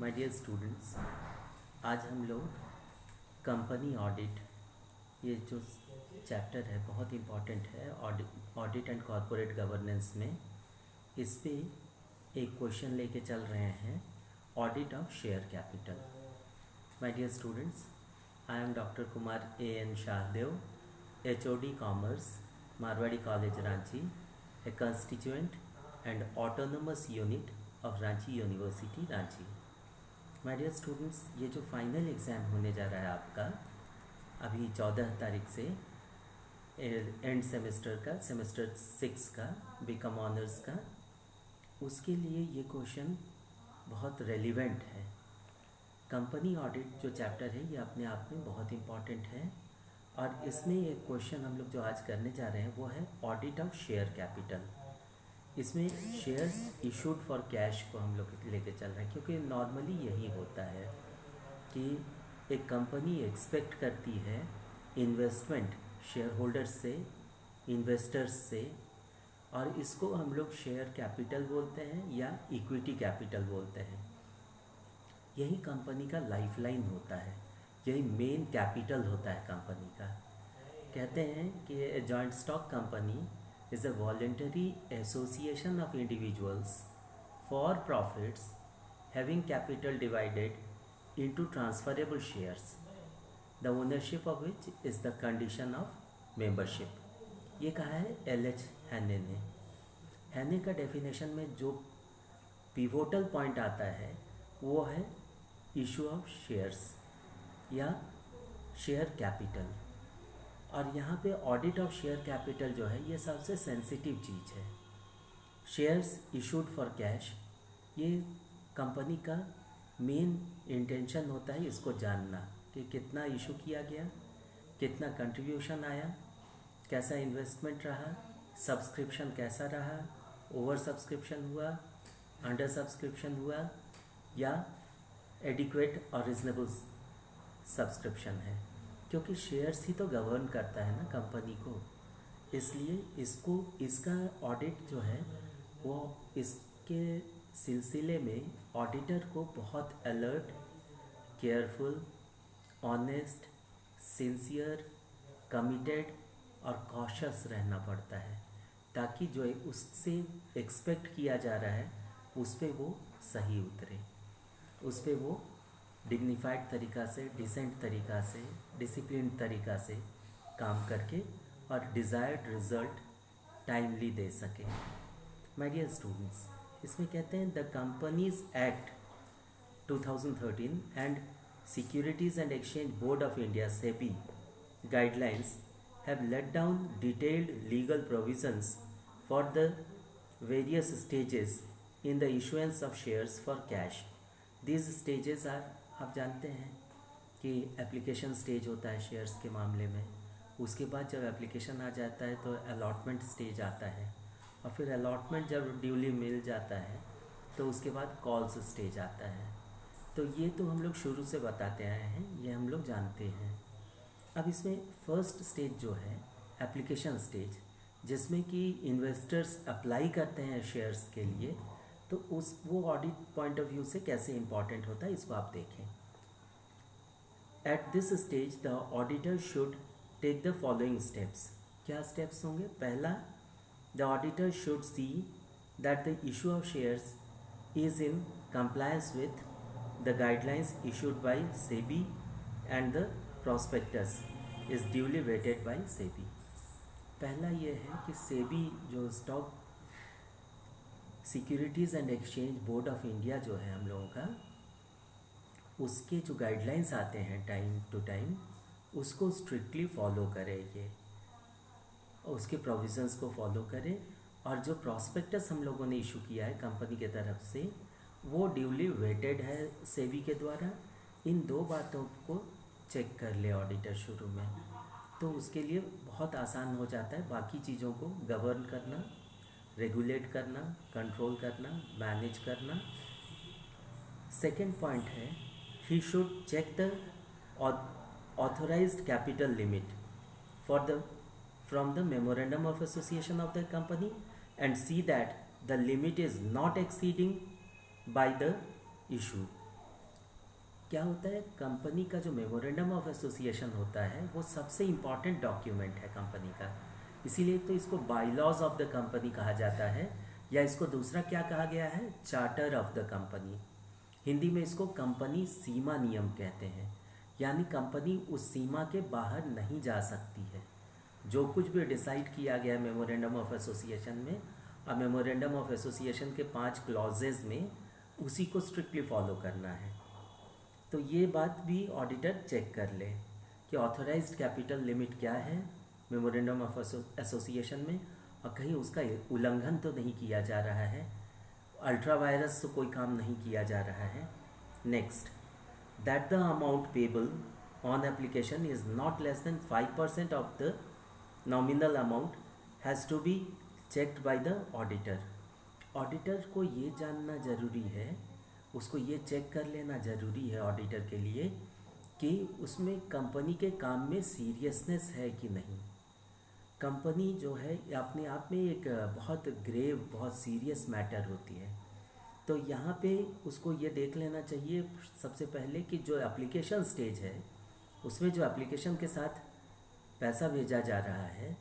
My dear students, आज हम लोग कंपनी ऑडिट, ये जो चैप्टर है बहुत इम्पॉर्टेंट है ऑडिट एंड कॉरपोरेट गवर्नेंस में। इस पे एक क्वेश्चन लेके चल रहे हैं, audit of share capital. My dear students, I am doctor Kumar A.N. Shahdeo, HOD commerce, Marwari college Ranchi, a constituent and autonomous unit of Ranchi university Ranchi. My dear students, ये जो फाइनल एग्ज़ाम होने जा रहा है आपका अभी 14 तारीख से, एंड सेमेस्टर का, सेमेस्टर 6 का, बीकॉम ऑनर्स का, उसके लिए ये क्वेश्चन बहुत रेलिवेंट है। कंपनी ऑडिट जो चैप्टर है ये अपने आप में बहुत इम्पॉर्टेंट है, और इसमें एक क्वेश्चन हम लोग जो आज करने जा रहे हैं वो है ऑडिट ऑफ शेयर कैपिटल। इसमें शेयर्स इशूड फॉर कैश को हम लोग लेके चल रहे हैं, क्योंकि नॉर्मली यही होता है कि एक कंपनी एक्सपेक्ट करती है इन्वेस्टमेंट शेयर होल्डर्स से, इन्वेस्टर्स से, और इसको हम लोग शेयर कैपिटल बोलते हैं या इक्विटी कैपिटल बोलते हैं। यही कंपनी का लाइफलाइन होता है, यही मेन कैपिटल होता है कंपनी का। कहते हैं कि joint stock company is a voluntary association of individuals for profits having capital divided into transferable shares, the ownership of which is the condition of membership। ये कहा है L.H. हैने ने। हैने का डेफिनेशन में जो पिवोटल पॉइंट आता है वो है इशू ऑफ शेयर्स या शेयर कैपिटल। और यहाँ पे ऑडिट ऑफ शेयर कैपिटल जो है ये सबसे सेंसिटिव चीज़ है। शेयर्स इशूड फॉर कैश, ये कंपनी का मेन इंटेंशन होता है इसको जानना कि कितना इशू किया गया, कितना कंट्रीब्यूशन आया, कैसा इन्वेस्टमेंट रहा, सब्सक्रिप्शन कैसा रहा, ओवर सब्सक्रिप्शन हुआ, अंडर सब्सक्रिप्शन हुआ, या एडिक्वेट और रिजनेबल सब्सक्रिप्शन है। क्योंकि शेयर्स ही तो गवर्न करता है ना कंपनी को, इसलिए इसका ऑडिट जो है वो इसके सिलसिले में ऑडिटर को बहुत alert, careful, honest, sincere, committed और कॉशियस रहना पड़ता है, ताकि जो उससे एक्सपेक्ट किया जा रहा है उस पर वो सही उतरे, उस पर वो डिग्निफाइड तरीक़ा से, डिसेंट तरीक़ा से, डिसिप्लिन तरीक़ा से काम करके और डिज़ायर्ड रिज़ल्ट टाइमली दे सके। माय डियर स्टूडेंट्स, इसमें कहते हैं the companies act 2013 and securities and exchange board of India SEBI guidelines have let down detailed legal provisions for the various stages in the issuance of shares for cash. These stages are, आप जानते हैं कि application stage होता है shares के मामले में, उसके बाद जब एप्लीकेशन आ जाता है तो अलॉटमेंट स्टेज आता है, और फिर अलॉटमेंट जब ड्यूली मिल जाता है तो उसके बाद कॉल्स स्टेज आता है। तो ये तो हम लोग शुरू से बताते आए हैं, ये हम लोग जानते हैं। अब इसमें फर्स्ट स्टेज जो है एप्लीकेशन स्टेज, जिसमें कि इन्वेस्टर्स अप्लाई करते हैं शेयर्स के लिए, तो वो ऑडिट पॉइंट ऑफ व्यू से कैसे इंपॉर्टेंट होता है इसको आप देखें। At this stage the auditor should take the following steps. क्या स्टेप्स होंगे? पहला, the auditor should see that the issue of shares is in compliance with the guidelines issued by SEBI and the prospectus is duly vetted by SEBI. पहला ये है कि सेबी जो stock securities and exchange board of India जो है हम लोगों का, उसके जो गाइडलाइंस आते हैं टाइम टू टाइम, उसको स्ट्रिक्टली फॉलो करें, ये उसके प्रोविज़न्स को फॉलो करें, और जो प्रॉस्पेक्टस हम लोगों ने इशू किया है कंपनी के तरफ से वो ड्यूली वेटेड है सेबी के द्वारा। इन दो बातों को चेक कर ले ऑडिटर शुरू में, तो उसके लिए बहुत आसान हो जाता है बाकी चीज़ों को गवर्न करना, रेगुलेट करना, कंट्रोल करना, मैनेज करना। सेकेंड पॉइंट है, he should check the authorised capital limit from the memorandum of association of the company and see that the limit is not exceeding by the issue. क्या होता है, company का जो memorandum of association होता है वो सबसे इम्पॉर्टेंट डॉक्यूमेंट है कंपनी का, इसीलिए तो इसको बाईलॉज ऑफ द कंपनी कहा जाता है, या इसको दूसरा क्या कहा गया है, charter of the company. Hindi में इसको कंपनी सीमा नियम कहते हैं, यानी कंपनी उस सीमा के बाहर नहीं जा सकती है। जो कुछ भी डिसाइड किया गया मेमोरेंडम ऑफ एसोसिएशन में, और मेमोरेंडम ऑफ एसोसिएशन के 5 क्लॉजेज में उसी को स्ट्रिक्टली फॉलो करना है। तो ये बात भी ऑडिटर चेक कर ले कि ऑथराइज्ड कैपिटल लिमिट क्या है मेमोरेंडम ऑफ एसोसिएशन में, और कहीं उसका उल्लंघन तो नहीं किया जा रहा है, अल्ट्रा वायरस तो कोई काम नहीं किया जा रहा है। Next, that the amount payable on application is not less than 5% of the nominal amount has to be checked by the auditor. Auditor को ये जानना ज़रूरी है, उसको ये चेक कर लेना ज़रूरी है ऑडिटर के लिए कि उसमें कंपनी के काम में सीरियसनेस है कि नहीं। कंपनी जो है अपने आप में एक बहुत ग्रेव, बहुत सीरियस मैटर होती है। तो यहाँ पे उसको ये देख लेना चाहिए सबसे पहले कि जो एप्लीकेशन स्टेज है उसमें जो एप्लीकेशन के साथ पैसा भेजा जा रहा है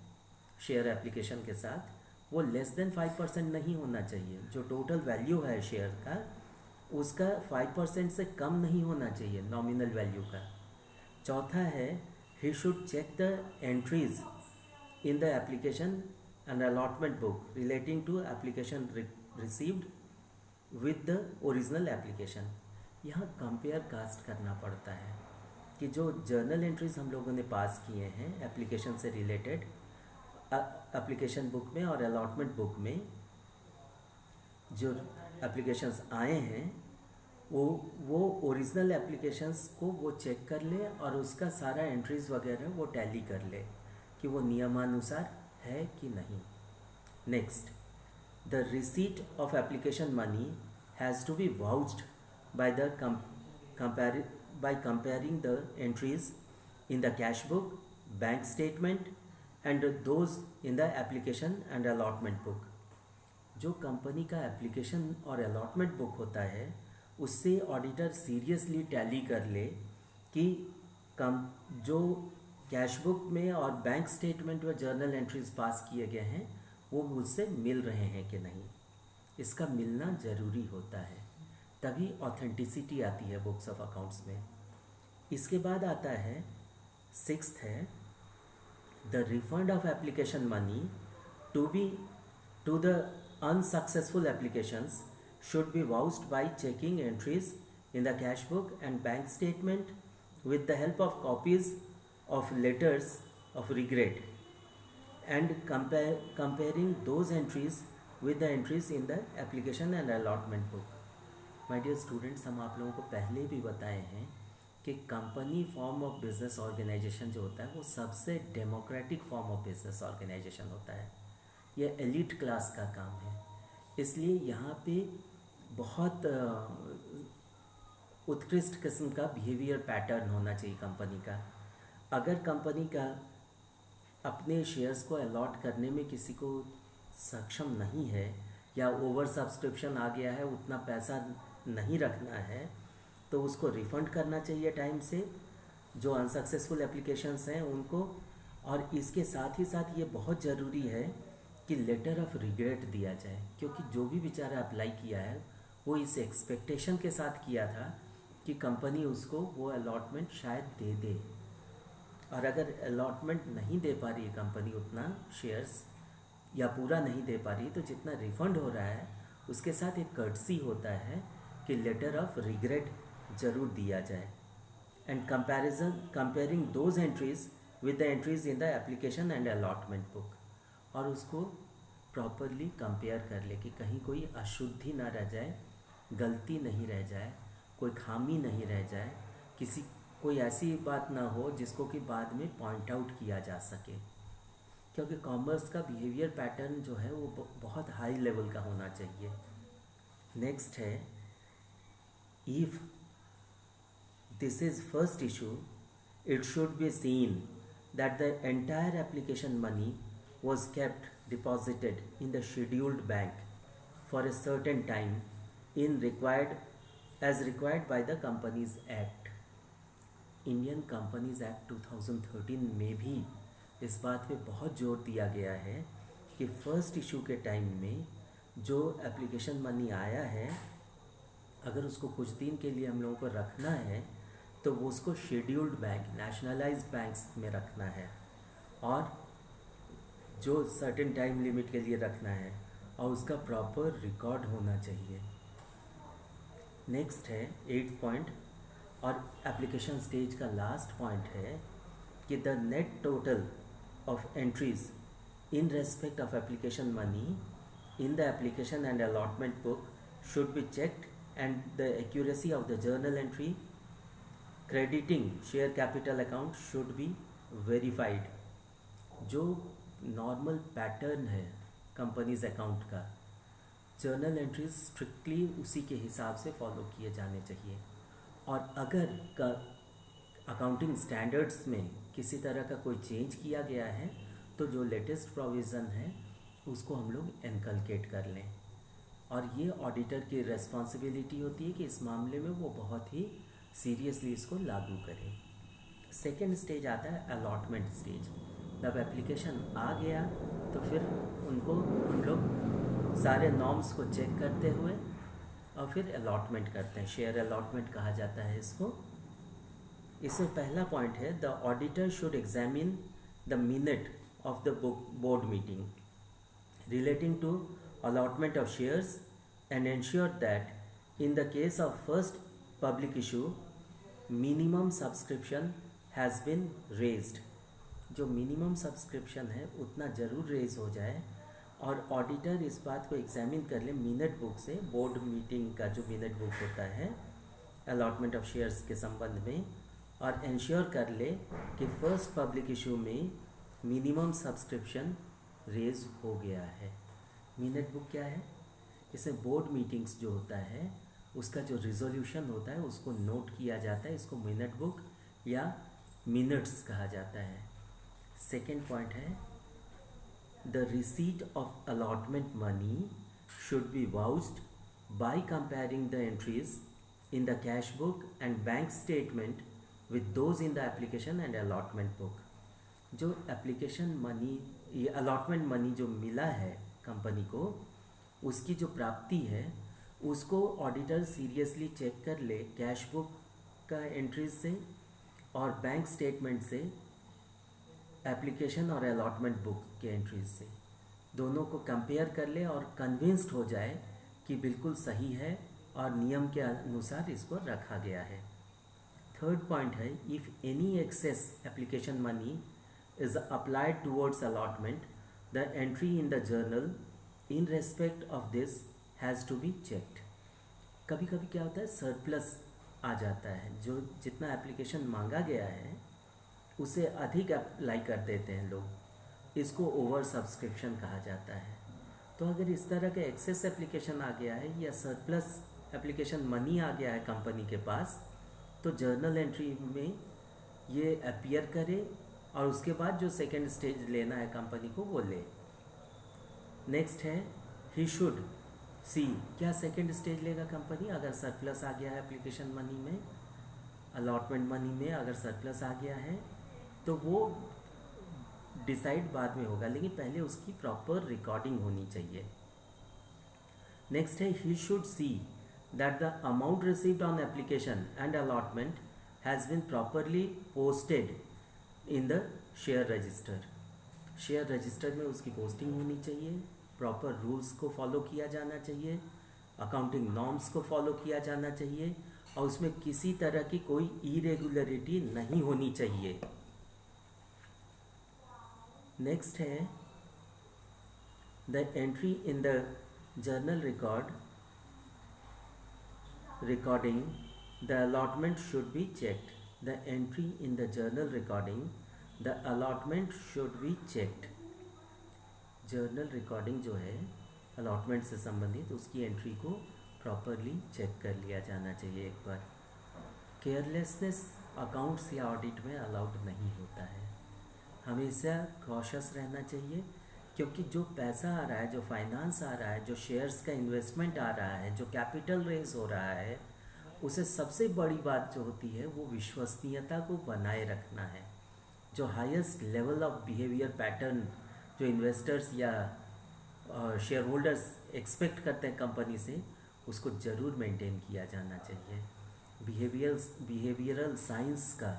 शेयर एप्लीकेशन के साथ, वो लेस देन 5% नहीं होना चाहिए। जो टोटल वैल्यू है शेयर का उसका 5% से कम नहीं होना चाहिए नॉमिनल वैल्यू का। चौथा है, he should check the entries in the application and allotment book relating to application received with the original application। यहाँ कंपेयर कास्ट करना पड़ता है कि जो जर्नल एंट्रीज हम लोगों ने पास किए हैं एप्लीकेशन से रिलेटेड, एप्लीकेशन बुक में और अलॉटमेंट बुक में जो एप्लीकेशंस आए हैं वो ओरिजिनल एप्लीकेशंस को वो चेक कर ले और उसका सारा एंट्रीज वगैरह वो टैली कर ले कि वो नियमानुसार है कि नहीं। Next, the receipt of application money has to be vouched by the by comparing the entries in the cash book, bank statement and those in the application and allotment book। जो company का application और allotment book होता है उससे auditor seriously tally कर ले कि जो कैश बुक में और बैंक स्टेटमेंट में जर्नल एंट्रीज पास किए गए हैं वो मुझसे मिल रहे हैं कि नहीं। इसका मिलना ज़रूरी होता है, तभी ऑथेंटिसिटी आती है बुक्स ऑफ अकाउंट्स में। इसके बाद आता है 6th है, the refund of application money to the unsuccessful applications should be vouched by checking entries in the cash book and bank statement with the help of copies of letters of regret and comparing those entries with the entries in the application and allotment book। My dear students, हम आप लोगों को पहले भी बताए हैं कि company form of business organisation जो होता है वो सबसे democratic form of business organisation होता है। यह एलिट क्लास का काम है, इसलिए यहाँ पे बहुत उत्कृष्ट किस्म का बिहेवियर पैटर्न होना चाहिए कंपनी का। अगर कंपनी का अपने शेयर्स को अलॉट करने में किसी को सक्षम नहीं है या ओवर सब्सक्रिप्शन आ गया है, उतना पैसा नहीं रखना है, तो उसको रिफ़ंड करना चाहिए टाइम से जो अनसक्सेसफुल एप्लीकेशंस हैं उनको। और इसके साथ ही साथ ये बहुत ज़रूरी है कि लेटर ऑफ रिग्रेट दिया जाए, क्योंकि जो भी बेचारा अप्लाई किया है वो इस एक्सपेक्टेशन के साथ किया था कि कंपनी उसको वो अलॉटमेंट शायद दे दे, और अगर अलॉटमेंट नहीं दे पा रही है कंपनी उतना शेयर्स या पूरा नहीं दे पा रही, तो जितना रिफ़ंड हो रहा है उसके साथ एक कर्टसी होता है कि लेटर ऑफ रिग्रेट ज़रूर दिया जाए। And comparing those entries with the entries in the application and allotment book, और उसको प्रॉपरली कंपेयर कर ले कि कहीं कोई अशुद्धि ना रह जाए, गलती नहीं रह जाए, कोई खामी नहीं रह जाए, कोई ऐसी बात ना हो जिसको कि बाद में पॉइंट आउट किया जा सके, क्योंकि कॉमर्स का बिहेवियर पैटर्न जो है वो बहुत हाई लेवल का होना चाहिए। नेक्स्ट है, if this is first issue it should be seen that the entire application money was kept deposited in the scheduled bank for a certain time in required as required by the companies act. Indian companies act 2013 में भी इस बात पे बहुत जोर दिया गया है कि फर्स्ट इशू के टाइम में जो एप्लीकेशन मनी आया है, अगर उसको कुछ दिन के लिए हम लोगों को रखना है तो वो उसको शेड्यूल्ड बैंक, नेशनलाइज्ड बैंक्स में रखना है और जो सर्टेन टाइम लिमिट के लिए रखना है और उसका प्रॉपर रिकॉर्ड होना चाहिए। नेक्स्ट है 8th पॉइंट और एप्लीकेशन स्टेज का लास्ट पॉइंट है कि the net total of entries in respect of application money in the application and allotment book should be checked, and the accuracy of the journal entry crediting share capital account should be verified। जो normal pattern है companies account का, journal entries strictly उसी के हिसाब से follow किए जाने चाहिए। और अगर अकाउंटिंग स्टैंडर्ड्स में किसी तरह का कोई चेंज किया गया है तो जो लेटेस्ट प्रोविज़न है उसको हम लोग इनकलकेट कर लें, और ये ऑडिटर की रिस्पॉन्सिबिलिटी होती है कि इस मामले में वो बहुत ही सीरियसली इसको लागू करें। सेकेंड स्टेज आता है अलॉटमेंट स्टेज। जब एप्लीकेशन आ गया तो फिर उनको हम लोग सारे नॉर्म्स को चेक करते हुए और फिर अलॉटमेंट करते हैं। शेयर अलॉटमेंट कहा जाता है इसको। इसमें पहला पॉइंट है the auditor should examine the minute of the board meeting relating to allotment of shares and ensure that in the case of first public issue minimum subscription has been raised। जो minimum subscription है उतना ज़रूर raise हो जाए और auditor इस बात को एग्जामिन कर ले मिनट बुक से, बोर्ड मीटिंग का जो मिनट बुक होता है अलॉटमेंट ऑफ शेयर्स के संबंध में, और इंश्योर कर ले कि फर्स्ट पब्लिक इशू में मिनिमम सब्सक्रिप्शन रेज हो गया है। मिनट बुक क्या है? इसमें बोर्ड मीटिंग्स जो होता है उसका जो रिजोल्यूशन होता है उसको नोट किया जाता है, इसको मिनट बुक या मिनट्स कहा जाता है। सेकेंड पॉइंट है the receipt of allotment money should be vouched by comparing the entries in the cash book and bank statement with those in the application and allotment book. जो application money, ये allotment money जो मिला है company को, उसकी जो प्राप्ति है उसको ऑडिटर सीरियसली चेक कर ले कैश बुक का एंट्रीज से और बैंक स्टेटमेंट से, एप्लीकेशन और अलॉटमेंट बुक के एंट्रीज से, दोनों को कंपेयर कर ले और कन्विंस्ड हो जाए कि बिल्कुल सही है और नियम के अनुसार इसको रखा गया है। थर्ड पॉइंट है if any excess application money is applied towards allotment, the entry in the journal in respect of this has to be checked। कभी कभी क्या होता है सरप्लस आ जाता है, जो जितना एप्लीकेशन मांगा गया है उसे अधिक अप्लाई कर देते हैं लोग, इसको ओवर सब्सक्रिप्शन कहा जाता है। तो अगर इस तरह का एक्सेस एप्लीकेशन आ गया है या सरप्लस एप्लीकेशन मनी आ गया है कंपनी के पास, तो जर्नल एंट्री में ये अपीयर करे और उसके बाद जो सेकेंड स्टेज लेना है कंपनी को वो ले। नेक्स्ट है ही शुड सी, क्या सेकेंड स्टेज लेगा कंपनी अगर सरप्लस आ गया है एप्लीकेशन मनी में, अलॉटमेंट मनी में अगर सरप्लस आ गया है तो वो डिसाइड बाद में होगा, लेकिन पहले उसकी प्रॉपर रिकॉर्डिंग होनी चाहिए। नेक्स्ट है he should see that the amount received on application and allotment has been properly posted in the share register. Share register में उसकी पोस्टिंग होनी चाहिए, प्रॉपर रूल्स को फॉलो किया जाना चाहिए, अकाउंटिंग नॉर्म्स को फॉलो किया जाना चाहिए और उसमें किसी तरह की कोई इरेगुलरिटी नहीं होनी चाहिए। नेक्स्ट है the entry in the journal recording the allotment should be checked. The entry in the journal recording the allotment should be checked। Journal recording जो है अलॉटमेंट से संबंधित उसकी एंट्री को प्रॉपरली चेक कर लिया जाना चाहिए एक बार। केयरलेसनेस अकाउंट्स या ऑडिट में अलाउड नहीं होता है, हमेशा कॉशस रहना चाहिए, क्योंकि जो पैसा आ रहा है, जो फाइनेंस आ रहा है, जो शेयर्स का इन्वेस्टमेंट आ रहा है, जो कैपिटल रेज हो रहा है, उसे सबसे बड़ी बात जो होती है वो विश्वसनीयता को बनाए रखना है। जो highest level of behaviour pattern जो इन्वेस्टर्स या शेयर होल्डर्स एक्सपेक्ट करते हैं कंपनी से, उसको ज़रूर मेंटेन किया जाना चाहिए। बिहेवियरल साइंस का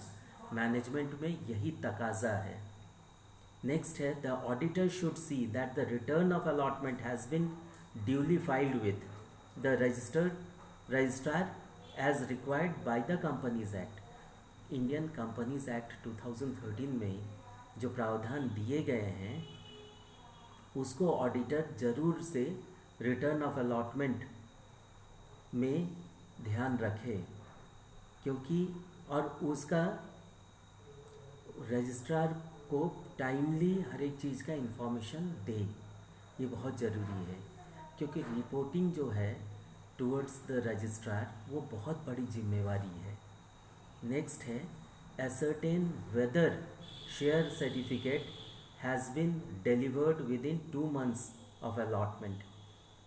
मैनेजमेंट में यही तकाजा है। नेक्स्ट है, the auditor should see that the return of allotment has been duly filed with the registrar as required by the companies act. Indian companies act 2013 में जो प्रावधान दिए गए हैं उसको ऑडिटर ज़रूर से रिटर्न ऑफ अलॉटमेंट में ध्यान रखे, क्योंकि और उसका रजिस्ट्रार को टाइमली हर एक चीज़ का इंफॉर्मेशन दे। ये बहुत ज़रूरी है, क्योंकि रिपोर्टिंग जो है टुवर्ड्स द रजिस्ट्रार वो बहुत बड़ी जिम्मेवारी है। नेक्स्ट है, ascertain whether share certificate has been delivered within 2 months of allotment।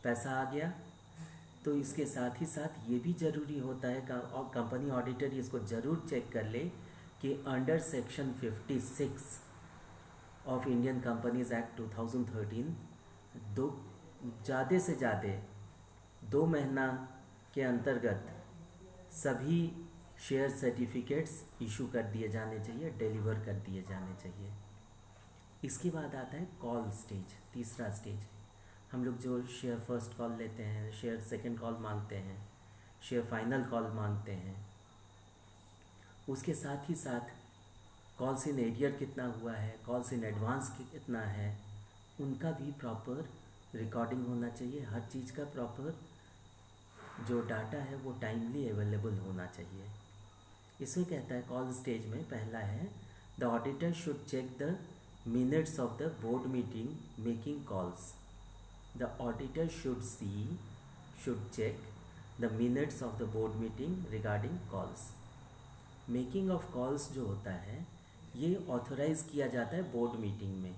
पैसा आ गया तो इसके साथ ही साथ ये भी ज़रूरी होता है और कंपनी ऑडिटर इसको ज़रूर चेक कर ले कि under section 56 of Indian companies act 2013 ज़्यादा से ज़्यादा 2 महीना के अंतर्गत सभी शेयर सर्टिफिकेट्स इशू कर दिए जाने चाहिए, डिलीवर कर दिए जाने चाहिए। इसके बाद आता है कॉल स्टेज, तीसरा स्टेज। हम लोग जो शेयर फर्स्ट कॉल लेते हैं, शेयर सेकंड कॉल मांगते हैं, शेयर फाइनल कॉल मांगते हैं, उसके साथ ही साथ कॉल्स इन एरियर कितना हुआ है, कॉल्स इन एडवांस कितना है, उनका भी प्रॉपर रिकॉर्डिंग होना चाहिए। हर चीज़ का प्रॉपर जो डाटा है वो टाइमली अवेलेबल होना चाहिए। इसमें कहता है कॉल स्टेज में पहला है, the auditor should check the minutes of the board meeting making calls. The auditor should check the minutes of the board meeting regarding calls. Making of calls जो होता है ये ऑथोराइज किया जाता है बोर्ड मीटिंग में,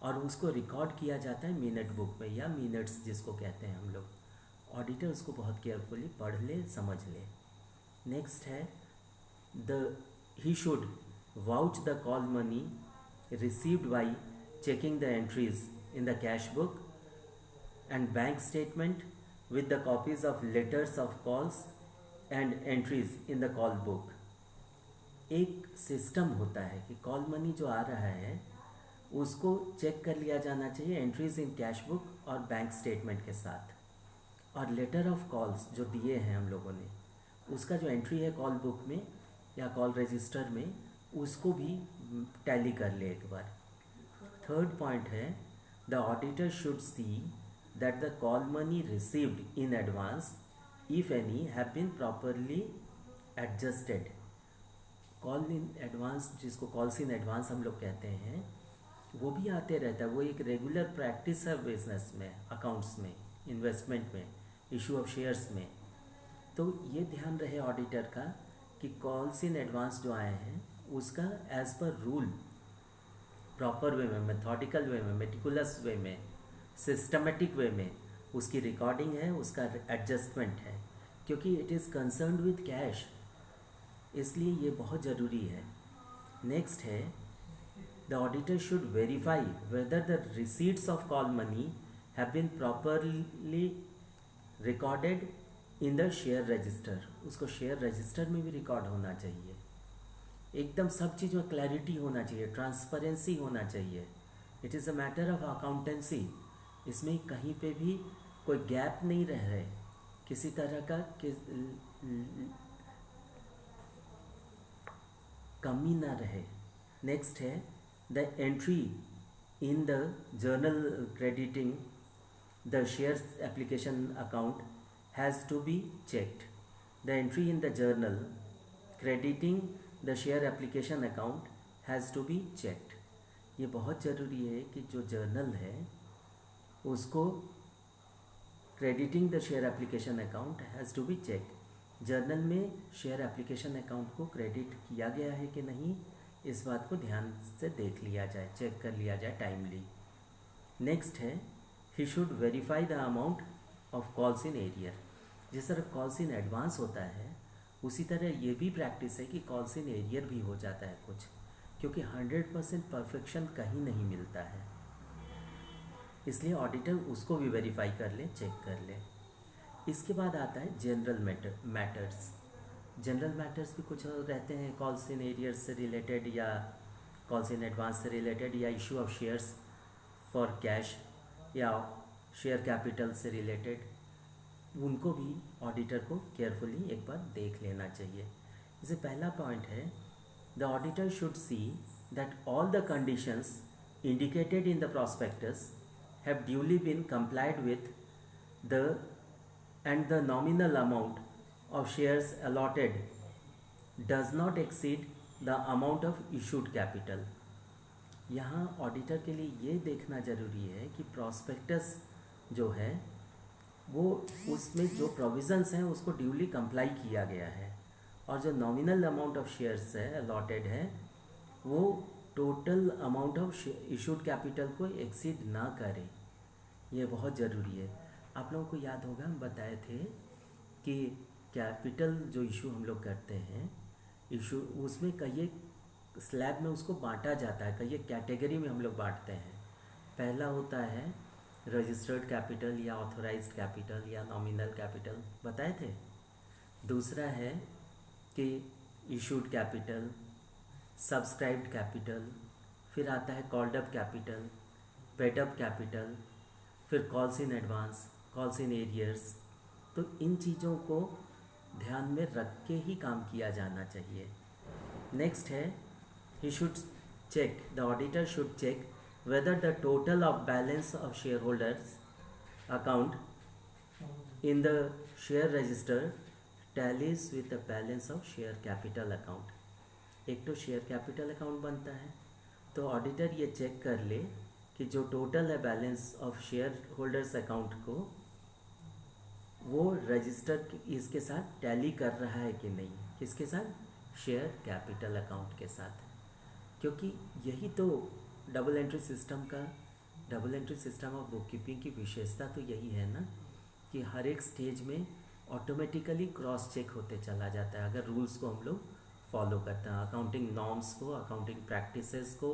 और उसको रिकॉर्ड किया जाता है मिनट बुक में या मिनट्स जिसको कहते हैं हम लोग। ऑडिटर उसको बहुत केयरफुली पढ़ ले, समझ ले। नेक्स्ट है, he should vouch the call money received by checking the entries in the cash book and bank statement with the copies of letters of calls and entries in the call book। एक system होता है कि call money जो आ रहा है उसको check कर लिया जाना चाहिए एंट्रीज इन कैश बुक और बैंक स्टेटमेंट के साथ, और लेटर ऑफ कॉल्स जो दिए हैं हम लोगों ने उसका जो एंट्री है कॉल बुक में या कॉल रजिस्टर में उसको भी टैली कर ले एक बार। थर्ड पॉइंट है, the auditor should see that the call money received in advance if any have been properly adjusted. Call in advance जिसको कॉल्स इन एडवांस हम लोग कहते हैं वो भी आते रहता है, वो एक रेगुलर प्रैक्टिस है बिजनेस में, अकाउंट्स में, इन्वेस्टमेंट में, इशू ऑफ शेयर्स में। तो ये ध्यान रहे ऑडिटर का कि कॉल्स इन एडवांस जो आए हैं उसका as per rule proper way में, मेथोडिकल वे में, मेटिकुलस वे में, सिस्टमेटिक वे में उसकी रिकॉर्डिंग है, उसका एडजस्टमेंट है, क्योंकि it is concerned with cash, इसलिए ये बहुत ज़रूरी है। नेक्स्ट है, the auditor should verify whether the receipts of call money have been properly recorded in the share register. उसको शेयर रजिस्टर में भी रिकॉर्ड होना चाहिए, एकदम सब चीज़ में क्लैरिटी होना चाहिए, ट्रांसपेरेंसी होना चाहिए। It is a matter of accountancy, इसमें कहीं पे भी कोई गैप नहीं रह रहे, किसी तरह का कमी ना रहे। नेक्स्ट है, the entry in the journal crediting the shares application account has to be checked। The entry in the journal crediting the share application account has to be checked। ये बहुत ज़रूरी है कि जो जर्नल है उसको crediting the share application account has to be checked। Journal में share application account को क्रेडिट किया गया है कि नहीं, इस बात को ध्यान से देख लिया जाए, चेक कर लिया जाए टाइमली। नेक्स्ट है, he should verify the amount of calls in arrear. जिस तरह कॉल्स इन एडवांस होता है उसी तरह ये भी प्रैक्टिस है कि कॉल्स इन एरियर भी हो जाता है कुछ, क्योंकि 100% परफेक्शन कहीं नहीं मिलता है, इसलिए ऑडिटर उसको भी वेरीफाई कर ले, चेक कर ले। इसके बाद आता है जनरल मैटर्स। जनरल मैटर्स भी कुछ रहते हैं कॉल्स इन एरियर से रिलेटेड, या कॉल्स इन एडवांस से रिलेटेड, या issue of shares for cash, या शेयर कैपिटल से रिलेटेड। उनको भी ऑडिटर को केयरफुली एक बार देख लेना चाहिए। जैसे पहला पॉइंट है, the auditor should see that all the conditions indicated in the prospectus have duly been complied with the and the nominal amount of shares allotted does not exceed the amount of issued capital। यहाँ auditor के लिए ये देखना ज़रूरी है कि prospectus जो है वो उसमें जो प्रोविज़न्स हैं उसको ड्यूली कंप्लाई किया गया है, और जो नॉमिनल अमाउंट ऑफ शेयर्स है अलॉटेड है वो total amount of issued capital को एक्सीड ना करे। ये बहुत ज़रूरी है। आप लोगों को याद होगा हम बताए थे कि कैपिटल जो इशू हम लोग करते हैं, इशू उसमें कई स्लैब में उसको बांटा जाता है, कई कैटेगरी में हम लोग बांटते हैं। पहला होता है रजिस्टर्ड कैपिटल या ऑथोराइज्ड कैपिटल या नॉमिनल कैपिटल, बताए थे। दूसरा है कि इशूड कैपिटल, सब्सक्राइब्ड कैपिटल, फिर आता है called up capital, paid up capital, फिर calls in advance, calls in arrears. तो इन चीज़ों को ध्यान में रख के ही काम किया जाना चाहिए। नेक्स्ट है, he should check, the auditor should check whether the total of balance of share holders account in the share register tallies with the balance of share capital account. एक तो शेयर कैपिटल अकाउंट बनता है, तो auditor ये check कर ले कि जो टोटल है balance of share holders account को वो रजिस्टर इसके साथ टैली कर रहा है कि नहीं, किसके साथ, शेयर कैपिटल अकाउंट के साथ। क्योंकि यही तो double entry system of book keeping की विशेषता तो यही है ना, कि हर एक स्टेज में ऑटोमेटिकली क्रॉस चेक होते चला जाता है अगर रूल्स को हम लोग फॉलो करते हैं। अकाउंटिंग नॉर्म्स को, अकाउंटिंग प्रैक्टिसेस को,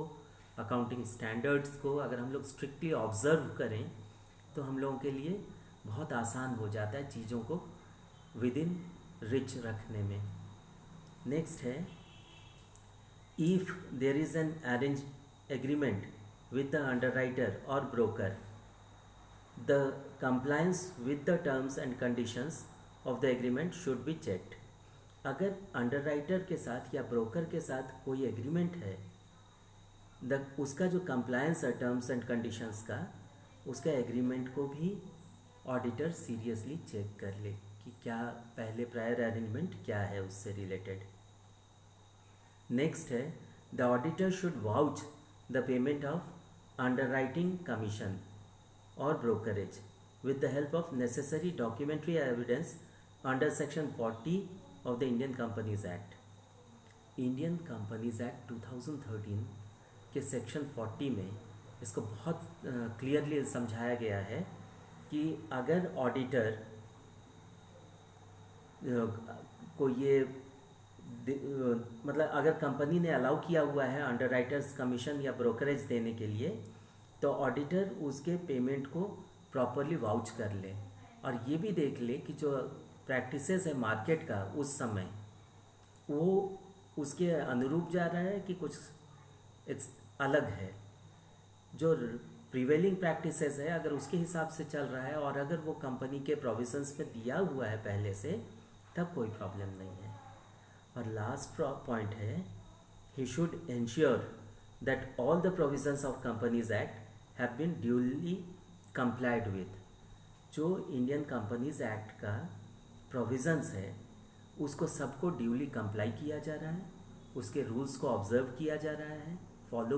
अकाउंटिंग स्टैंडर्ड्स को अगर हम लोग स्ट्रिक्टली ऑब्जर्व करें तो हम लोगों के लिए बहुत आसान हो जाता है चीज़ों को विद इन रिच रखने में। नेक्स्ट है, if there is an arrange agreement with the underwriter और broker, the compliance with the terms and conditions of the agreement should be checked. अगर अंडरराइटर के साथ या ब्रोकर के साथ कोई एग्रीमेंट है, उसका जो कंप्लायंस है टर्म्स एंड कंडीशंस का, उसका एग्रीमेंट को भी ऑडिटर सीरियसली चेक कर ले कि क्या पहले प्रायर अरेंजमेंट क्या है उससे रिलेटेड। नेक्स्ट है, the auditor should vouch the payment of underwriting commission और brokerage with the help of necessary documentary evidence under section 40 of the Indian Companies Act। Indian companies act 2013 के section 40 में इसको बहुत clearly समझाया गया है कि अगर ऑडिटर को ये मतलब अगर कंपनी ने अलाउ किया हुआ है अंडरराइटर्स कमीशन या ब्रोकरेज देने के लिए, तो ऑडिटर उसके पेमेंट को प्रॉपरली वाउच कर ले और ये भी देख ले कि जो प्रैक्टिसेस है मार्केट का उस समय वो उसके अनुरूप जा रहा है कि कुछ अलग है। जो प्रिवेलिंग प्रैक्टिसेस है अगर उसके हिसाब से चल रहा है और अगर वो कंपनी के प्रोविजंस में दिया हुआ है पहले से, तब कोई प्रॉब्लम नहीं है। और लास्ट पॉइंट है, he should ensure that all the provisions of companies act have been duly complied with. जो इंडियन कंपनीज एक्ट का प्रोविजंस है उसको सबको ड्यूली कंप्लाई किया जा रहा है, उसके रूल्स को ऑब्जर्व किया जा रहा है, फॉलो